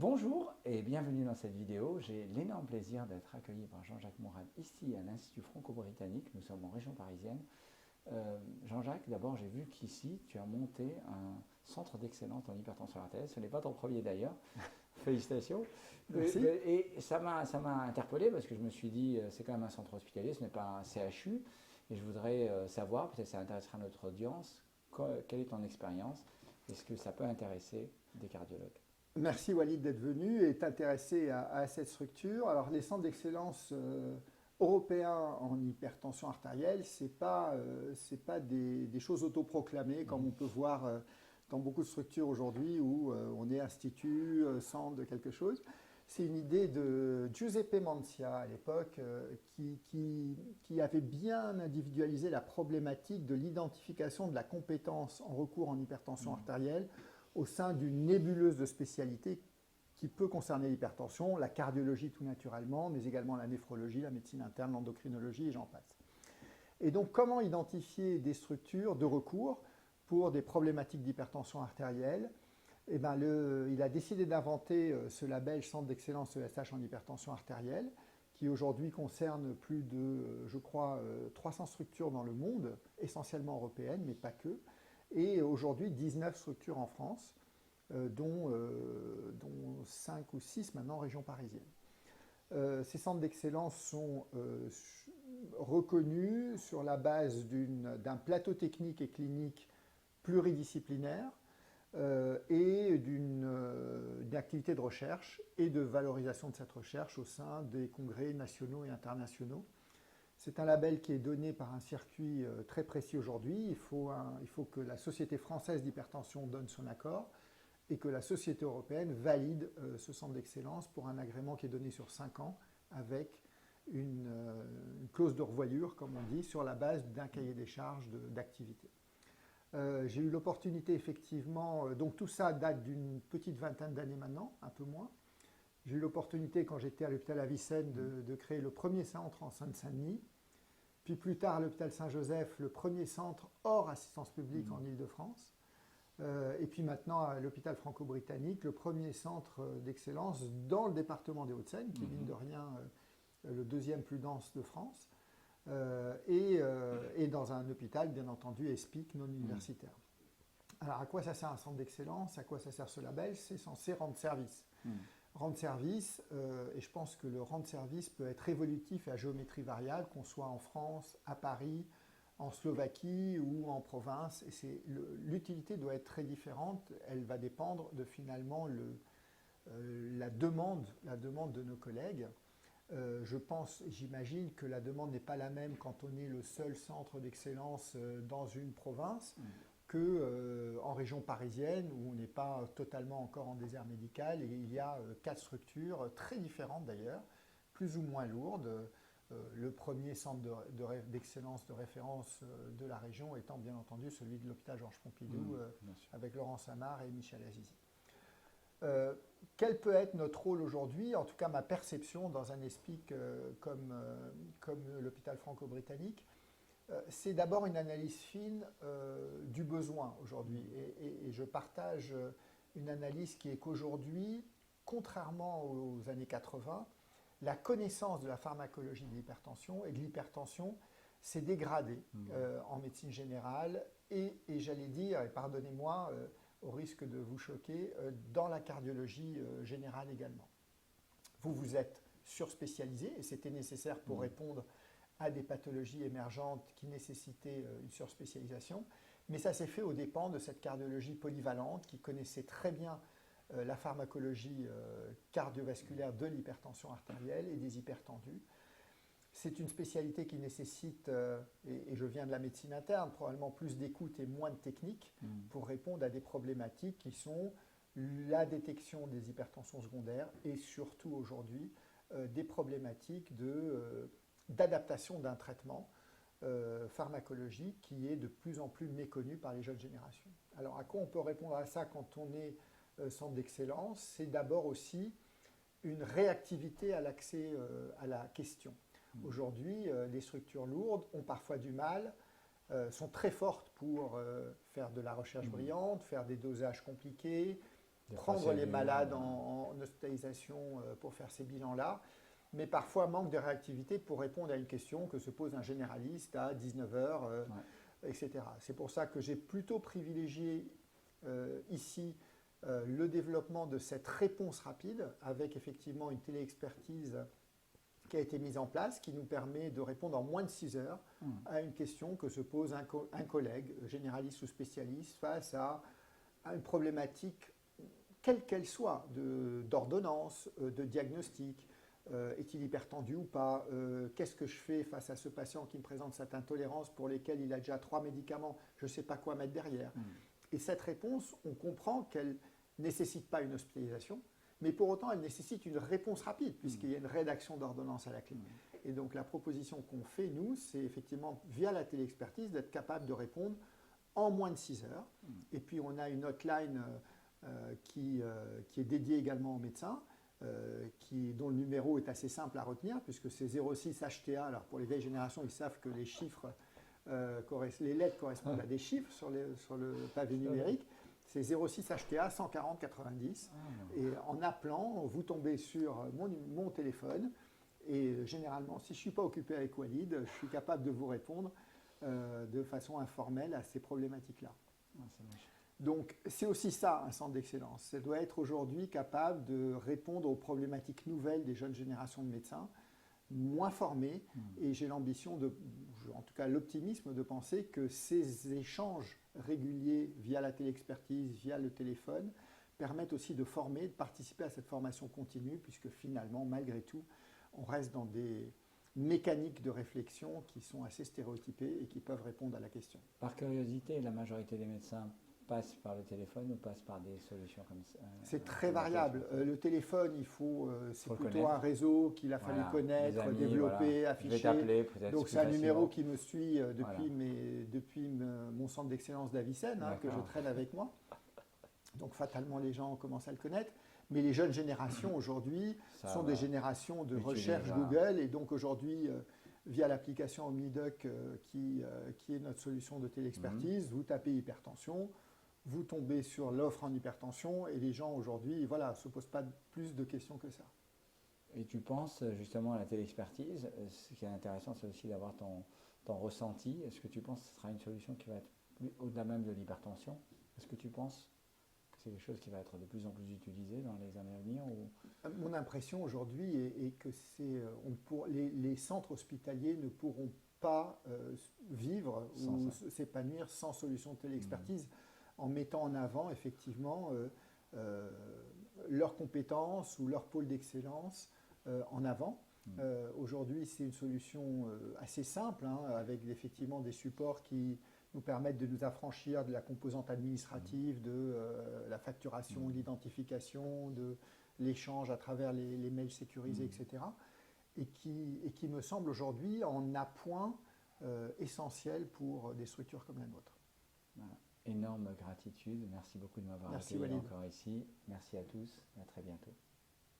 Bonjour et bienvenue dans cette vidéo. J'ai l'énorme plaisir d'être accueilli par Jean-Jacques Mourad ici à l'Institut franco-britannique. Nous sommes en région parisienne. Jean-Jacques, d'abord j'ai vu qu'ici tu as monté un centre d'excellence en hypertension artérielle. Ce n'est pas ton premier d'ailleurs. Félicitations. Merci. Et ça m'a interpellé parce que je me suis dit c'est quand même un centre hospitalier, ce n'est pas un CHU. Et je voudrais savoir, peut-être ça intéressera notre audience, quelle est ton expérience? Est-ce que ça peut intéresser des cardiologues? Merci Walid d'être venu et t'intéresser à cette structure. Alors les centres d'excellence européens en hypertension artérielle, c'est pas des choses autoproclamées comme on peut voir dans beaucoup de structures aujourd'hui où on est institut, centre de quelque chose. C'est une idée de Giuseppe Mancia à l'époque qui avait bien individualisé la problématique de l'identification de la compétence en recours en hypertension artérielle au sein d'une nébuleuse de spécialités qui peut concerner l'hypertension, la cardiologie tout naturellement, mais également la néphrologie, la médecine interne, l'endocrinologie et j'en passe. Et donc comment identifier des structures de recours pour des problématiques d'hypertension artérielle? Eh ben, il a décidé d'inventer ce label Centre d'excellence ESH en hypertension artérielle, qui aujourd'hui concerne plus de, je crois, 300 structures dans le monde, essentiellement européennes, mais pas que, et aujourd'hui 19 structures en France, dont 5 ou 6 maintenant en région parisienne. Ces centres d'excellence sont reconnus sur la base d'un plateau technique et clinique pluridisciplinaire et d'une activité de recherche et de valorisation de cette recherche au sein des congrès nationaux et internationaux. C'est un label qui est donné par un circuit très précis aujourd'hui. Il faut que la Société française d'hypertension donne son accord et que la Société européenne valide ce centre d'excellence pour un agrément qui est donné sur 5 ans avec une clause de revoyure, comme on dit, sur la base d'un cahier des charges d'activité. J'ai eu l'opportunité effectivement, donc tout ça date d'une petite vingtaine d'années maintenant, un peu moins. J'ai eu l'opportunité, quand j'étais à l'hôpital Avicenne, de créer le premier centre en Seine-Saint-Denis. Puis plus tard, à l'hôpital Saint-Joseph, le premier centre hors assistance publique en Île-de-France. Et puis maintenant, à l'hôpital franco-britannique, le premier centre d'excellence dans le département des Hauts-de-Seine, qui est mine de rien le deuxième plus dense de France. Et dans un hôpital, bien entendu, ESPIC non universitaire. Alors, à quoi ça sert un centre d'excellence? À quoi ça sert ce label? C'est censé rendre service. Rendre service, et je pense que le rendre service peut être évolutif et à géométrie variable, qu'on soit en France, à Paris, en Slovaquie ou en province. Et l'utilité doit être très différente. Elle va dépendre de finalement la demande de nos collègues. J'imagine que la demande n'est pas la même quand on est le seul centre d'excellence dans une province qu'en région parisienne où on n'est pas totalement encore en désert médical et il y a 4 structures très différentes d'ailleurs, plus ou moins lourdes. Le premier centre d'excellence de référence de la région étant bien entendu celui de l'hôpital Georges Pompidou avec Laurent Samar et Michel Azizi. Quel peut être notre rôle aujourd'hui, en tout cas ma perception dans un ESPIC comme l'hôpital franco-britannique, c'est d'abord une analyse fine du besoin aujourd'hui. Et je partage une analyse qui est qu'aujourd'hui, contrairement aux années 80, la connaissance de la pharmacologie de l'hypertension et de l'hypertension s'est dégradée en médecine générale et j'allais dire, et pardonnez-moi, au risque de vous choquer, dans la cardiologie générale également. Vous êtes surspécialisé et c'était nécessaire pour répondre à des pathologies émergentes qui nécessitaient une surspécialisation, mais ça s'est fait aux dépens de cette cardiologie polyvalente qui connaissait très bien la pharmacologie cardiovasculaire de l'hypertension artérielle et des hypertendus. C'est une spécialité qui nécessite, et je viens de la médecine interne, probablement plus d'écoute et moins de technique pour répondre à des problématiques qui sont la détection des hypertensions secondaires et surtout aujourd'hui des problématiques d'adaptation d'un traitement pharmacologique qui est de plus en plus méconnu par les jeunes générations. Alors à quoi on peut répondre à ça quand on est centre d'excellence? C'est d'abord aussi une réactivité à l'accès à la question. Aujourd'hui, les structures lourdes ont parfois du mal, sont très fortes pour faire de la recherche brillante, faire des dosages compliqués, prendre les malades en hospitalisation pour faire ces bilans-là, mais parfois manque de réactivité pour répondre à une question que se pose un généraliste à 19 heures, etc. C'est pour ça que j'ai plutôt privilégié ici le développement de cette réponse rapide avec effectivement une téléexpertise qui a été mise en place, qui nous permet de répondre en moins de 6 heures à une question que se pose un collègue, généraliste ou spécialiste, face à une problématique, quelle qu'elle soit, d'ordonnance, de diagnostic. Est-il hypertendu ou pas? Qu'est-ce que je fais face à ce patient qui me présente cette intolérance pour lesquels il a déjà 3 médicaments, je ne sais pas quoi mettre derrière. Et cette réponse, on comprend qu'elle ne nécessite pas une hospitalisation, mais pour autant, elle nécessite une réponse rapide, puisqu'il y a une rédaction d'ordonnance à la clé. Et donc, la proposition qu'on fait, nous, c'est effectivement, via la téléexpertise, d'être capable de répondre en moins de 6 heures. Et puis, on a une hotline qui est dédiée également aux médecins, dont le numéro est assez simple à retenir, puisque c'est 06 HTA. Alors, pour les vieilles générations, ils savent que les chiffres, les lettres correspondent à des chiffres sur le pavé numérique. C'est 06 HTA 140 90. Et en appelant, vous tombez sur mon téléphone. Et généralement, si je ne suis pas occupé avec Walid, je suis capable de vous répondre de façon informelle à ces problématiques-là. Donc, c'est aussi ça, un centre d'excellence. Ça doit être aujourd'hui capable de répondre aux problématiques nouvelles des jeunes générations de médecins, moins formés. Et j'ai l'ambition, en tout cas l'optimisme, de penser que ces échanges réguliers via la téléexpertise, via le téléphone, permettent aussi de former, de participer à cette formation continue, puisque finalement, malgré tout, on reste dans des mécaniques de réflexion qui sont assez stéréotypées et qui peuvent répondre à la question. Par curiosité, la majorité des médecins passent par le téléphone ou passent par des solutions comme ça? C'est très variable. Le téléphone, c'est plutôt un réseau qu'il a fallu connaître, amis, développer, afficher. Je vais t'appeler, peut-être. Donc c'est un numéro qui me suit depuis mon centre d'excellence d'Avicenne, que je traîne avec moi. Donc fatalement, les gens commencent à le connaître. Mais les jeunes générations aujourd'hui sont des générations de recherche Google. Et donc aujourd'hui, via l'application OmniDoc qui est notre solution de téléexpertise, vous tapez hypertension, vous tombez sur l'offre en hypertension et les gens aujourd'hui ne se posent pas plus de questions que ça. Et tu penses justement à la téléexpertise, ce qui est intéressant, c'est aussi d'avoir ton ressenti. Est-ce que tu penses que ce sera une solution qui va être au-delà même de l'hypertension? Est-ce que tu penses que c'est quelque chose qui va être de plus en plus utilisé dans les années à venir Mon impression aujourd'hui est que les centres hospitaliers ne pourront pas vivre ou s'épanouir sans solution de téléexpertise, en mettant en avant effectivement leurs compétences ou leur pôle d'excellence en avant. Aujourd'hui, c'est une solution assez simple, avec effectivement des supports qui nous permettent de nous affranchir de la composante administrative, de la facturation, de l'identification, de l'échange à travers les mails sécurisés, etc. Et qui me semble aujourd'hui en appoint essentiel pour des structures comme la nôtre. Voilà. Énorme gratitude. Merci beaucoup de m'avoir accueilli encore ici. Merci à tous et à très bientôt.